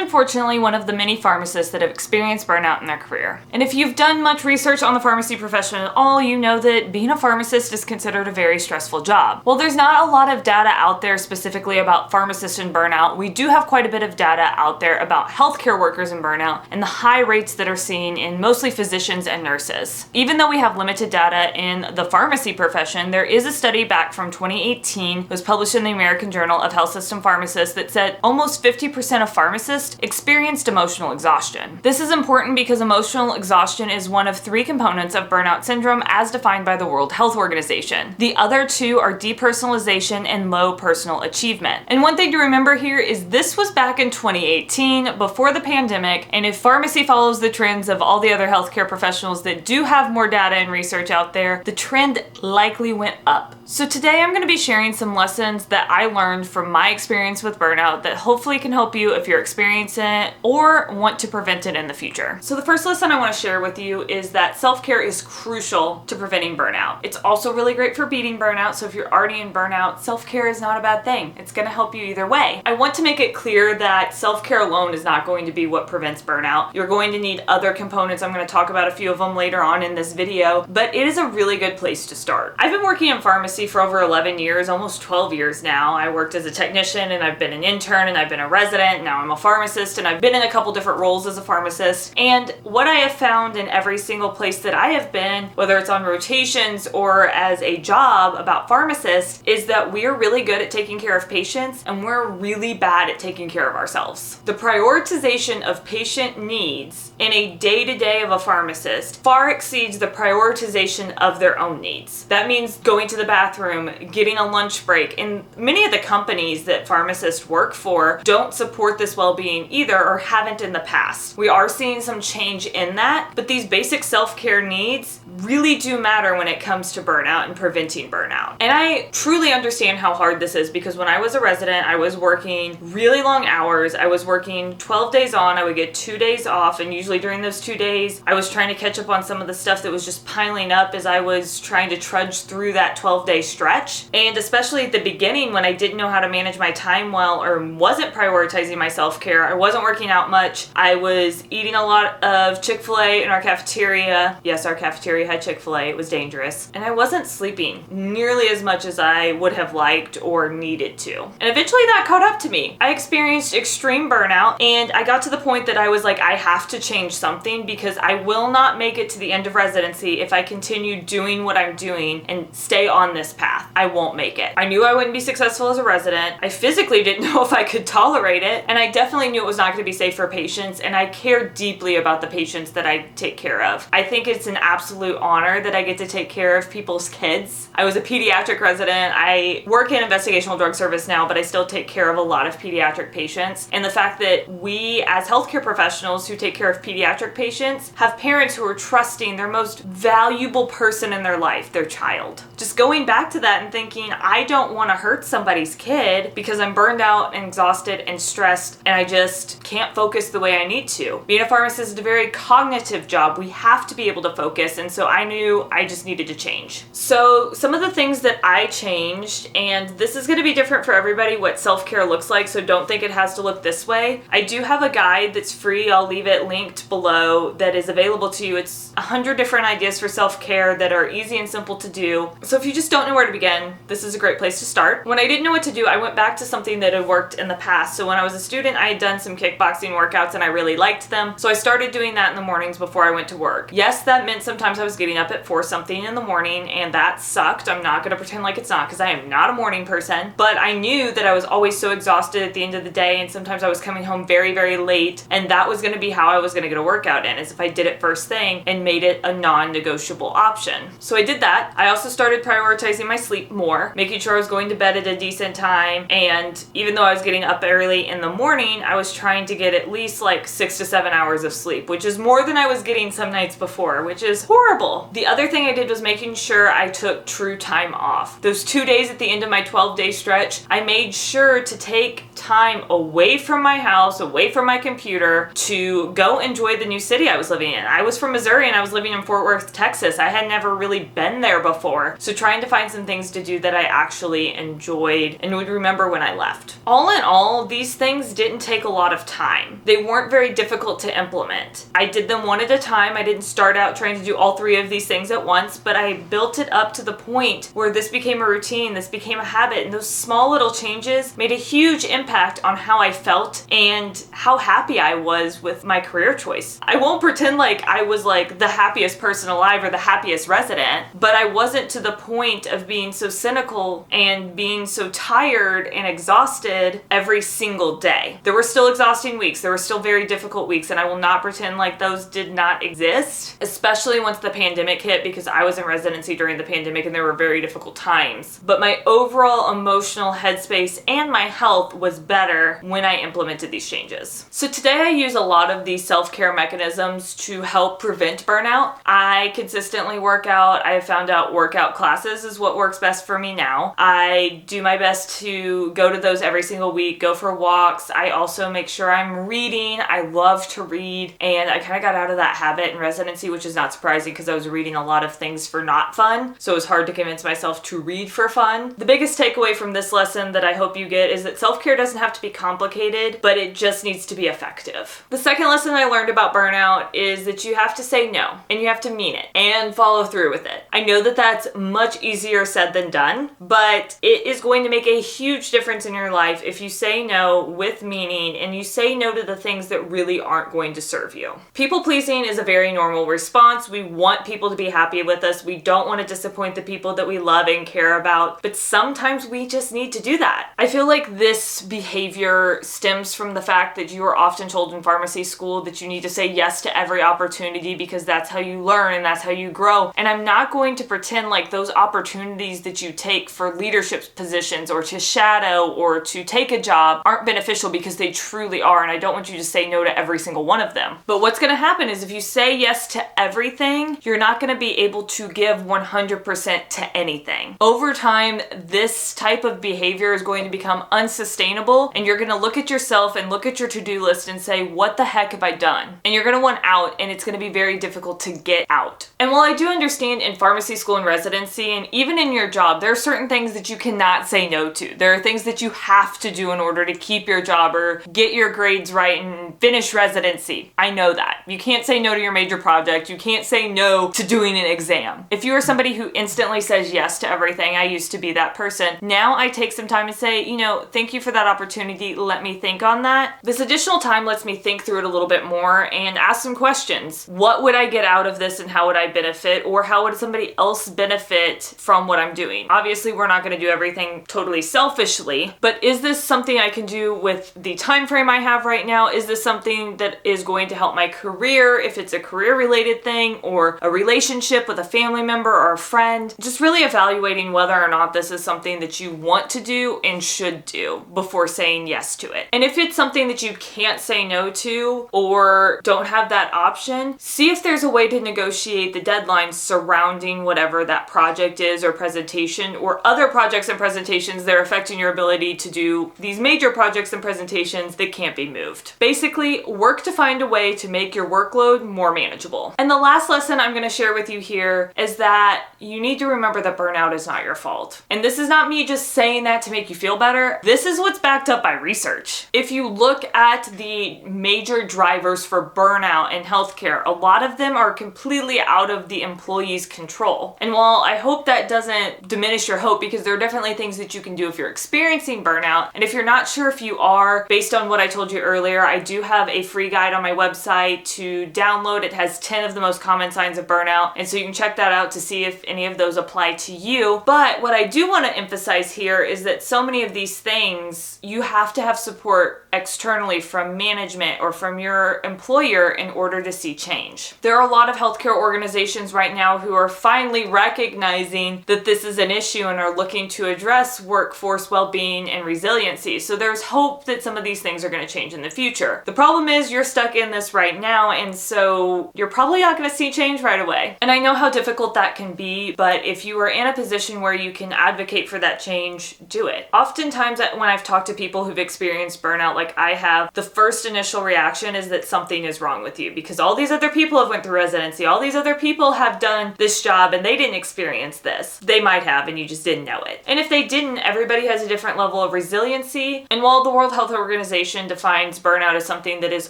unfortunately one of the many pharmacists that have experienced burnout in their career. And if you've done much research on the pharmacy profession at all, you know that being a pharmacist is considered a very stressful job. While there's not a lot of data out there specifically about pharmacists and burnout, we do have quite a bit of data out there about healthcare workers and burnout and the high rates that are seen in mostly physicians and nurses. Even though we have limited data in the pharmacy profession, there is a study back from 2018 that was published in the American Journal of Health System Pharmacists that said almost 50% of pharmacists experienced emotional exhaustion. This is important because emotional exhaustion is one of 3 components of burnout syndrome as defined by the World Health Organization. The other 2 are depersonalization and low personal achievement. And one thing to remember here is this was back in 2018, before the pandemic, and if pharmacy follows the trends of all the other healthcare professionals that do have more data and research out there, the trend likely went up. So today I'm going to be sharing some lessons that I learned from my experience with burnout that hopefully can help you if you're experiencing it or want to prevent it in the future. So the first lesson I want to share with you is that self-care is crucial to preventing burnout. It's also really great for beating burnout, so if you're already in burnout, self-care is not a bad thing. It's going to help you either way. I want to make it clear that self-care alone is not going to be what prevents burnout. You're going to need other components. I'm going to talk about a few of them later on in this video, but it is a really good place to start. I've been working in pharmacy for over 11 years, almost 12 years now. I worked as a technician, and I've been an intern, and I've been a resident, and now I'm a pharmacist, and I've been in a couple different roles as a pharmacist. And what I have found in every single place that I have been, whether it's on rotations or as a job about pharmacists, is that we're really good at taking care of patients, and we're really bad at taking care of ourselves. The prioritization of patient needs in a day-to-day of a pharmacist far exceeds the prioritization of their own needs. That means going to the bathroom, getting a lunch break, and many of the companies that pharmacists work for don't support this well-being either, or haven't in the past. We are seeing some change in that, but these basic self-care needs really do matter when it comes to burnout and preventing burnout. And I truly understand how hard this is, because when I was a resident, I was working really long hours. I was working 12 days on, I would get 2 days off, and usually during those 2 days, I was trying to catch up on some of the stuff that was just piling up as I was trying to trudge through that 12-day stretch. And especially at the beginning, when I didn't know how to manage my time well or wasn't prioritizing my self-care, I wasn't working out much, I was eating a lot of Chick-fil-A in our cafeteria. Yes, our cafeteria had Chick-fil-A, it was dangerous. And I wasn't sleeping nearly as much as I would have liked or needed to. And eventually that caught up to me. I experienced extreme burnout, and I got to the point that I was like, I have to change something, because I will not make it to the end of residency if I continue doing what I'm doing and stay on this path. I won't make it. I knew I wouldn't be successful as a resident. I physically didn't know if I could tolerate it, and I definitely knew it was not going to be safe for patients, and I care deeply about the patients that I take care of. I think it's an absolute honor that I get to take care of people's kids. I was a pediatric resident. I work in investigational drug service now, but I still take care of a lot of pediatric patients. And the fact that we as healthcare professionals who take care of pediatric patients have parents who are trusting their most valuable person in their life, their child. Just going back to that and thinking, I don't want to hurt somebody's kid because I'm burned out and exhausted and stressed, and I just can't focus the way I need to. Being a pharmacist is a very cognitive job. We have to be able to focus, and so I knew I just needed to change. So some of the things that I changed, and this is going to be different for everybody what self-care looks like, so don't think it has to look this way. I do have a guide that's free. I'll leave it linked below that is available to you. It's 100 different ideas for self-care that are easy and simple to do. So if you just don't know where to begin, this is a great place to start. When I didn't know what to do, I went back to something that had worked in the past. So when I was a student, I had done some kickboxing workouts and I really liked them. So I started doing that in the mornings before I went to work. Yes, that meant sometimes I was getting up at 4 something in the morning, and that sucked. I'm not going to pretend like it's not, because I am not a morning person. But I knew that I was always so exhausted at the end of the day, and sometimes I was coming home very, very late, and that was going to be how I was going to get a workout in, is if I did it first thing and made it a non-negotiable option. So I did that. I also started prioritizing my sleep more, making sure I was going to bed at a decent time, and even though I was getting up early in the morning, I was trying to get at least like 6 to 7 hours of sleep, which is more than I was getting some nights before, which is horrible. terrible. The other thing I did was making sure I took true time off. Those 2 days at the end of my 12-day stretch, I made sure to take time away from my house, away from my computer, to go enjoy the new city I was living in. I was from Missouri and I was living in Fort Worth, Texas. I had never really been there before. So trying to find some things to do that I actually enjoyed and would remember when I left. All in all, these things didn't take a lot of time. They weren't very difficult to implement. I did them one at a time. I didn't start out trying to do all three of these things at once, but I built it up to the point where this became a routine, this became a habit, and those small little changes made a huge impact on how I felt and how happy I was with my career choice. I won't pretend like I was like the happiest person alive or the happiest resident, but I wasn't to the point of being so cynical and being so tired and exhausted every single day. There were still exhausting weeks, there were still very difficult weeks, and I will not pretend like those did not exist, especially once the pandemic hit, because I was in residency during the pandemic and there were very difficult times. But my overall emotional headspace and my health was better when I implemented these changes. So today I use a lot of these self-care mechanisms to help prevent burnout. I consistently work out. I have found out workout classes is what works best for me now. I do my best to go to those every single week, go for walks. I also make sure I'm reading. I love to read, and I kind of got out of that habit in residency, which is not surprising because I was reading a lot of things for not fun. So it was hard to convince myself to read for fun. The biggest takeaway from this lesson that I hope you get is that self-care doesn't have to be complicated, but it just needs to be effective. The second lesson I learned about burnout is that you have to say no, and you have to mean it and follow through with it. I know that that's much easier said than done, but it is going to make a huge difference in your life if you say no with meaning and you say no to the things that really aren't going to serve you. People pleasing is a very normal response. We want people to be happy with us. We don't want to disappoint the people that we love and care about, but sometimes we just need to do that. I feel like this behavior stems from the fact that you are often told in pharmacy school that you need to say yes to every opportunity because that's how you learn and that's how you grow. And I'm not going to pretend like those opportunities that you take for leadership positions or to shadow or to take a job aren't beneficial, because they truly are, and I don't want you to say no to every single one of them. But what's going to happen is if you say yes to everything, you're not going to be able to give 100% to anything. Over time, this type of behavior is going to become unsustainable, and you're going to look at yourself and look at your to-do list and say, what the heck have I done? And you're going to want out, and it's going to be very difficult to get out. And while I do understand in pharmacy school and residency, and even in your job, there are certain things that you cannot say no to. There are things that you have to do in order to keep your job or get your grades right and finish residency. I know that. You can't say no to your major project. You can't say no to doing an exam. If you are somebody who instantly says yes to everything, I used to be that person. Now I take some time and say, thank you for that opportunity. Let me think on that. This additional time lets me think through it a little bit more and ask some questions. What would I get out of this and how would I benefit, or how would somebody else benefit from what I'm doing? Obviously, we're not going to do everything totally selfishly, but is this something I can do with the time frame I have right now? Is this something that is going to help my career, if it's a career related thing, or a relationship with a family member or a friend? Just really evaluating whether or not this is something that you want to do and should do before saying yes to it. And if it's something that you can't say no to or don't have that option, see if there's a way to negotiate the deadlines surrounding whatever that project is or presentation, or other projects and presentations that are affecting your ability to do these major projects and presentations that can't be moved. Basically, work to find a way to make your workload more manageable. And the last lesson I'm going to share with you here is that you need to remember that burnout is not your fault. And this is not me just saying that to make you feel better. This is what's backed up by research. If you look at the major drivers for burnout in healthcare, a lot of them are completely out of the employee's control. And while I hope that doesn't diminish your hope, because there are definitely things that you can do if you're experiencing burnout. And if you're not sure if you are, based on what I told you earlier, I do have a free guide on my website to download. It has 10 of the most common signs of burnout. And so you can check that out to see if any of those apply to you. But what I do want to emphasize here is that so many of these things, you have to have support externally from management or from your employer in order to see change. There are a lot of healthcare organizations right now who are finally recognizing that this is an issue and are looking to address workforce well-being and resiliency. So there's hope that some of these things are going to change in the future. The The problem is you're stuck in this right now, and so you're probably not going to see change right away. And I know how difficult that can be, but if you are in a position where you can advocate for that change, do it. Oftentimes when I've talked to people who've experienced burnout like I have, the first initial reaction is that something is wrong with you because all these other people have went through residency, all these other people have done this job and they didn't experience this. They might have and you just didn't know it. And if they didn't, everybody has a different level of resiliency. And while the World Health Organization defines burnout as something that is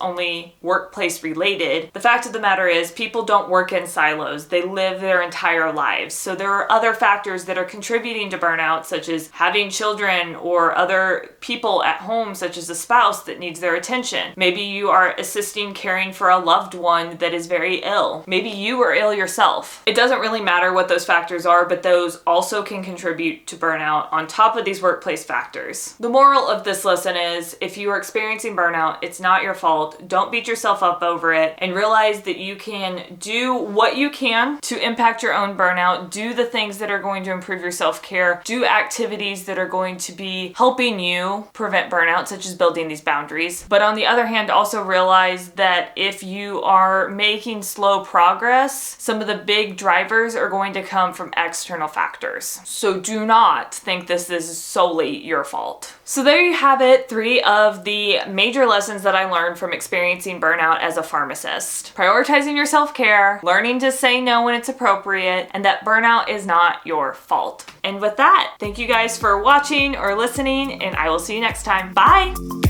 only workplace related, the fact of the matter is people don't work in silos. They live their entire lives. So there are other factors that are contributing to burnout, such as having children or other people at home, such as a spouse that needs their attention. Maybe you are assisting caring for a loved one that is very ill. Maybe you are ill yourself. It doesn't really matter what those factors are, but those also can contribute to burnout on top of these workplace factors. The moral of this lesson is if you are experiencing burnout, it's not your fault. Don't beat yourself up over it, and realize that you can do what you can to impact your own burnout. Do the things that are going to improve your self-care. Do activities that are going to be helping you prevent burnout, such as building these boundaries. But on the other hand, also realize that if you are making slow progress, some of the big drivers are going to come from external factors. So do not think this is solely your fault. So there you have it, 3 of the major lessons that I learned from experiencing burnout as a pharmacist. Prioritizing your self-care, learning to say no when it's appropriate, and that burnout is not your fault. And with that, thank you guys for watching or listening, and I will see you next time. Bye!